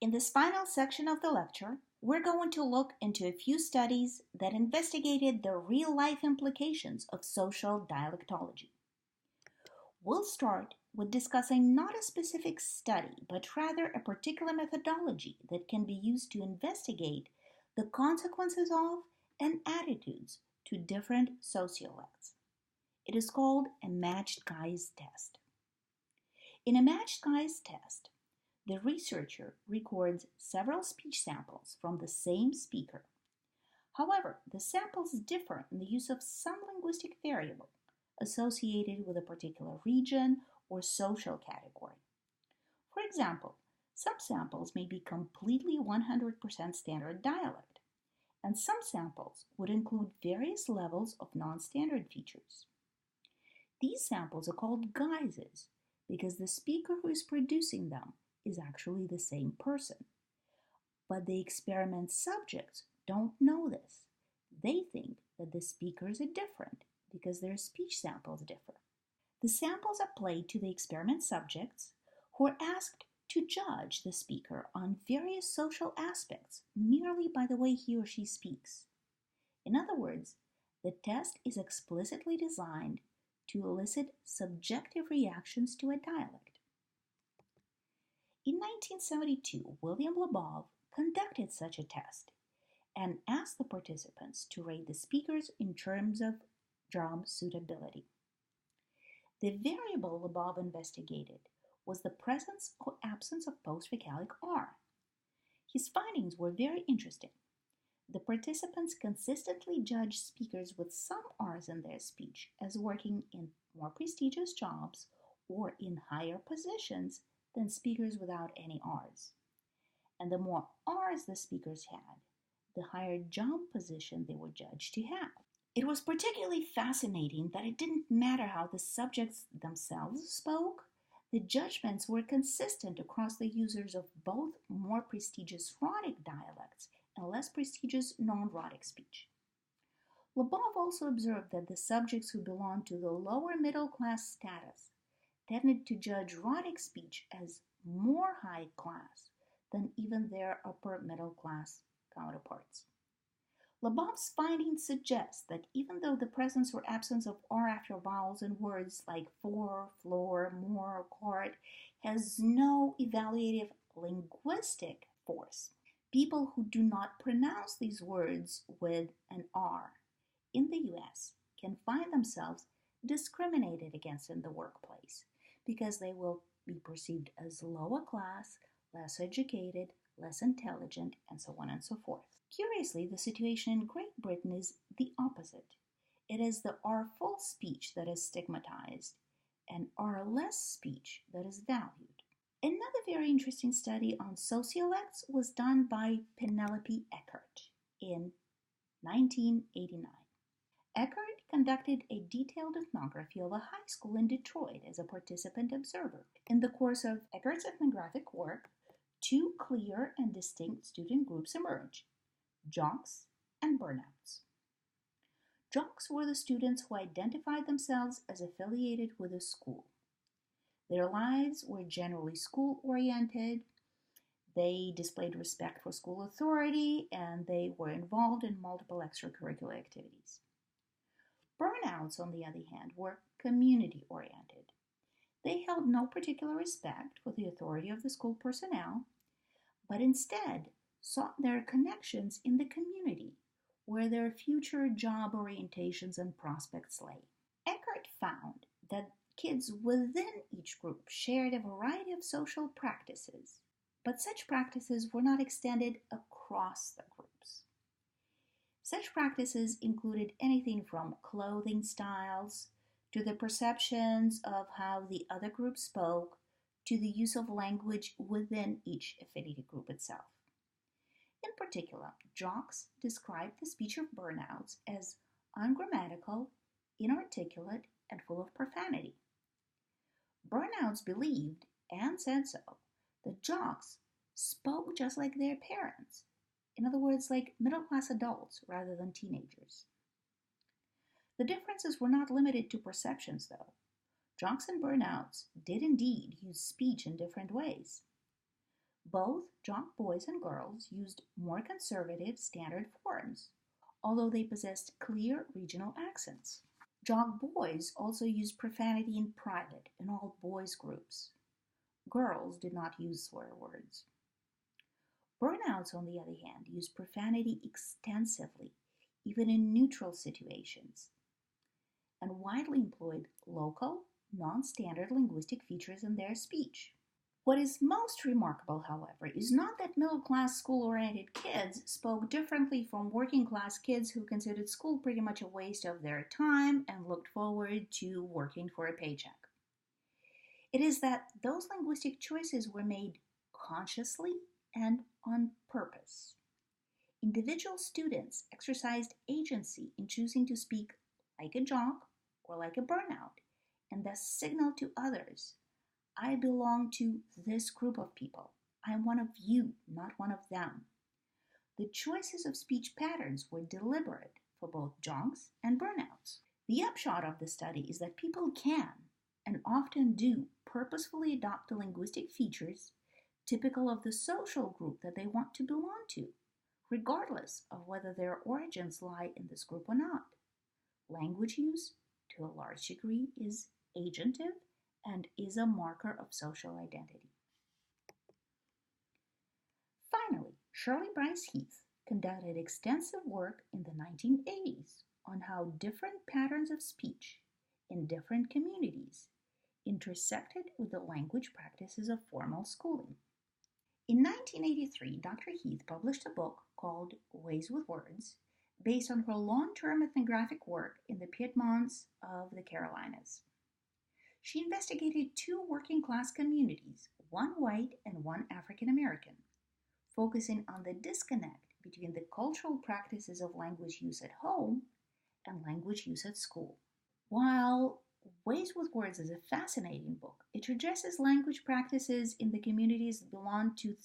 In this final section of the lecture, we're going to look into a few studies that investigated the real-life implications of social dialectology. We'll start with discussing not a specific study, but rather a particular methodology that can be used to investigate the consequences of and attitudes to different sociolects. It is called a matched guise test. In a matched guise test, the researcher records several speech samples from the same speaker. However, the samples differ in the use of some linguistic variable associated with a particular region or social category. For example, some samples may be completely 100% standard dialect, and some samples would include various levels of non-standard features. These samples are called guises because the speaker who is producing them is actually the same person. But the experiment subjects don't know this. They think that the speakers are different because their speech samples differ. The samples are played to the experiment subjects who are asked to judge the speaker on various social aspects merely by the way he or she speaks. In other words, the test is explicitly designed to elicit subjective reactions to a dialect. In 1972, William Labov conducted such a test and asked the participants to rate the speakers in terms of job suitability. The variable Labov investigated was the presence or absence of post-vocalic R. His findings were very interesting. The participants consistently judged speakers with some R's in their speech as working in more prestigious jobs or in higher positions than speakers without any R's. And the more R's the speakers had, the higher job position they were judged to have. It was particularly fascinating that it didn't matter how the subjects themselves spoke. The judgments were consistent across the users of both more prestigious rhotic dialects and less prestigious non-rhotic speech. Labov also observed that the subjects who belonged to the lower middle class status tended to judge rhotic speech as more high class than even their upper middle class counterparts. Labov's findings suggest that even though the presence or absence of R after vowels in words like for, floor, more, or court has no evaluative linguistic force, people who do not pronounce these words with an R in the US can find themselves discriminated against in the workplace because they will be perceived as lower class, less educated, less intelligent, and so on and so forth. Curiously, the situation in Great Britain is the opposite. It is the R-full speech that is stigmatized and R-less speech that is valued. Another very interesting study on sociolects was done by Penelope Eckert in 1989. Eckert conducted a detailed ethnography of a high school in Detroit as a participant observer. In the course of Eckert's ethnographic work, two clear and distinct student groups emerged: jocks and burnouts. Jocks were the students who identified themselves as affiliated with a school. Their lives were generally school-oriented. They displayed respect for school authority, and they were involved in multiple extracurricular activities. Burnouts, on the other hand, were community-oriented. They held no particular respect for the authority of the school personnel, but instead sought their connections in the community, where their future job orientations and prospects lay. Eckert found that kids within each group shared a variety of social practices, but such practices were not extended across the groups. Such practices included anything from clothing styles to the perceptions of how the other group spoke to the use of language within each affinity group itself. In particular, jocks described the speech of burnouts as ungrammatical, inarticulate, and full of profanity. Burnouts believed, and said so, that jocks spoke just like their parents. In other words, like middle-class adults rather than teenagers. The differences were not limited to perceptions, though. Jocks and burnouts did indeed use speech in different ways. Both jock boys and girls used more conservative standard forms, although they possessed clear regional accents. Jock boys also used profanity in private in all boys' groups. Girls did not use swear words. Burnouts, on the other hand, used profanity extensively, even in neutral situations, and widely employed local, non-standard linguistic features in their speech. What is most remarkable, however, is not that middle-class school-oriented kids spoke differently from working-class kids who considered school pretty much a waste of their time and looked forward to working for a paycheck. It is that those linguistic choices were made consciously and on purpose. Individual students exercised agency in choosing to speak like a jock or like a burnout, and thus signal to others, I belong to this group of people. I am one of you, not one of them. The choices of speech patterns were deliberate for both jocks and burnouts. The upshot of the study is that people can, and often do, purposefully adopt the linguistic features typical of the social group that they want to belong to, regardless of whether their origins lie in this group or not. Language use, to a large degree, is agentive and is a marker of social identity. Finally, Shirley Bryce Heath conducted extensive work in the 1980s on how different patterns of speech in different communities intersected with the language practices of formal schooling. In 1983, Dr. Heath published a book called Ways with Words, based on her long-term ethnographic work in the Piedmonts of the Carolinas. She investigated two working-class communities, one white and one African American, focusing on the disconnect between the cultural practices of language use at home and language use at school. While Ways with Words is a fascinating book, it addresses language practices in the communities that belong to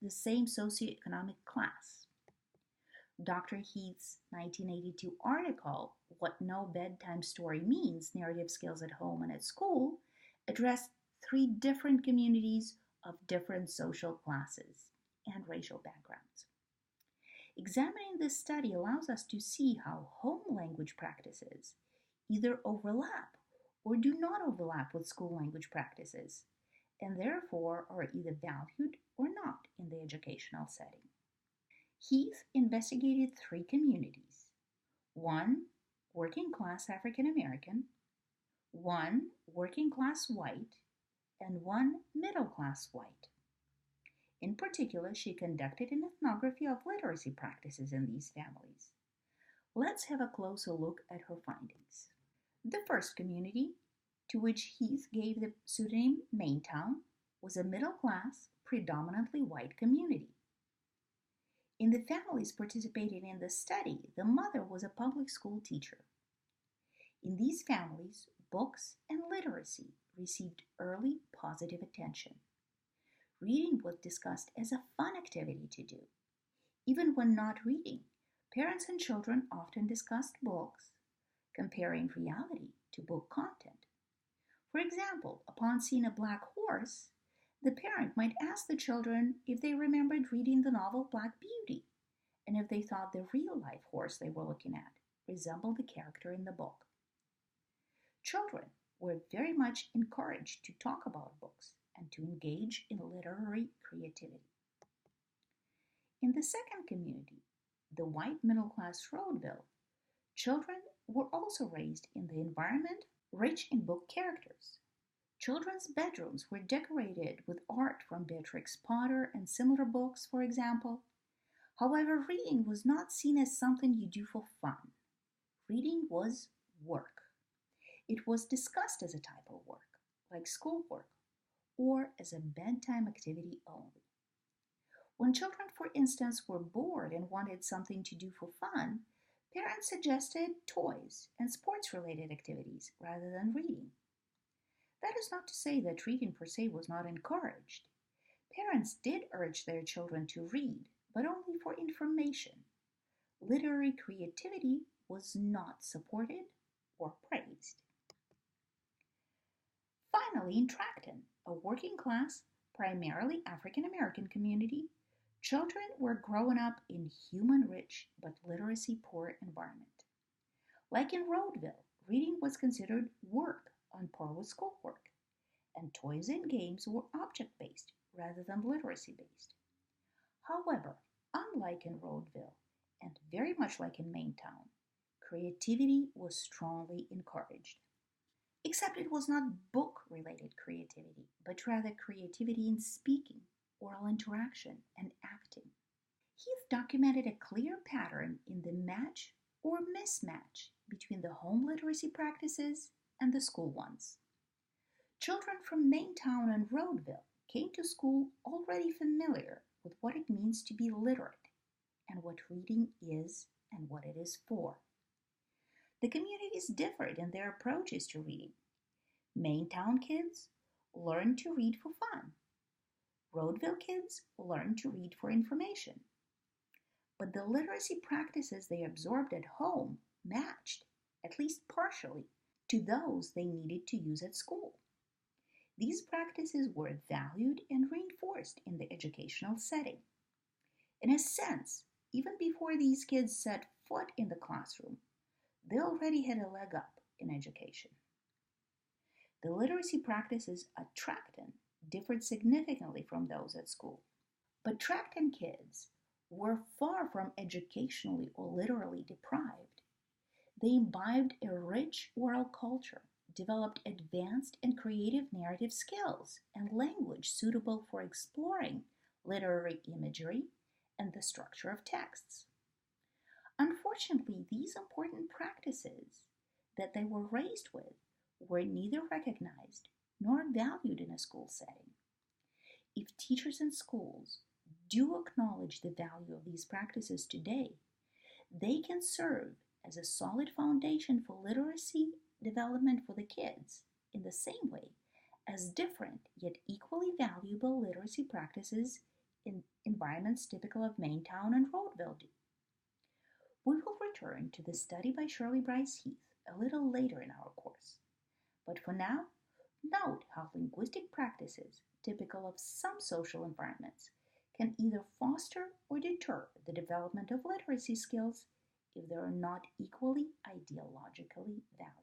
the same socioeconomic class. Dr. Heath's 1982 article, What No Bedtime Story Means, Narrative Skills at Home and at School, addressed three different communities of different social classes and racial backgrounds. Examining this study allows us to see how home language practices either overlap or do not overlap with school language practices, and therefore are either valued or not in the educational setting. Heath investigated three communities: one working class African American, one working class white, and one middle class white. In particular, she conducted an ethnography of literacy practices in these families. Let's have a closer look at her findings. The first community, to which Heath gave the pseudonym Maintown, was a middle-class, predominantly white community. In the families participating in the study, the mother was a public school teacher. In these families, books and literacy received early positive attention. Reading was discussed as a fun activity to do. Even when not reading, parents and children often discussed books, comparing reality to book content. For example, upon seeing a black horse, the parent might ask the children if they remembered reading the novel Black Beauty, and if they thought the real-life horse they were looking at resembled the character in the book. Children were very much encouraged to talk about books and to engage in literary creativity. In the second community, the white middle-class Rodeville, children were also raised in the environment rich in book characters. Children's bedrooms were decorated with art from Beatrix Potter and similar books, for example. However, reading was not seen as something you do for fun. Reading was work. It was discussed as a type of work, like schoolwork, or as a bedtime activity only. When children, for instance, were bored and wanted something to do for fun, parents suggested toys and sports-related activities rather than reading. That is not to say that reading per se was not encouraged. Parents did urge their children to read, but only for information. Literary creativity was not supported or praised. Finally, in Tracton, a working-class, primarily African American community, children were growing up in human rich but literacy poor environment. Like in Roadville, reading was considered work on par with schoolwork, and toys and games were object based rather than literacy based. However, unlike in Roadville, and very much like in Maintown, creativity was strongly encouraged. Except it was not book related creativity, but rather creativity in speaking, oral interaction, and acting. Heath documented a clear pattern in the match or mismatch between the home literacy practices and the school ones. Children from Maintown and Roadville came to school already familiar with what it means to be literate and what reading is and what it is for. The communities differed in their approaches to reading. Maintown kids learned to read for fun. Roadville kids learned to read for information. But the literacy practices they absorbed at home matched, at least partially, to those they needed to use at school. These practices were valued and reinforced in the educational setting. In a sense, even before these kids set foot in the classroom, they already had a leg up in education. The literacy practices at Tracton differed significantly from those at school. But Tracton kids were far from educationally or literally deprived. They imbibed a rich oral culture, developed advanced and creative narrative skills, and language suitable for exploring literary imagery and the structure of texts. Unfortunately, these important practices that they were raised with were neither recognized nor valued in a school setting. If teachers and schools do acknowledge the value of these practices today, they can serve as a solid foundation for literacy development for the kids in the same way as different yet equally valuable literacy practices in environments typical of Maintown and Roadville do. We will return to the study by Shirley Bryce Heath a little later in our course. But for now, note how linguistic practices typical of some social environments can either foster or deter the development of literacy skills if they are not equally ideologically valued.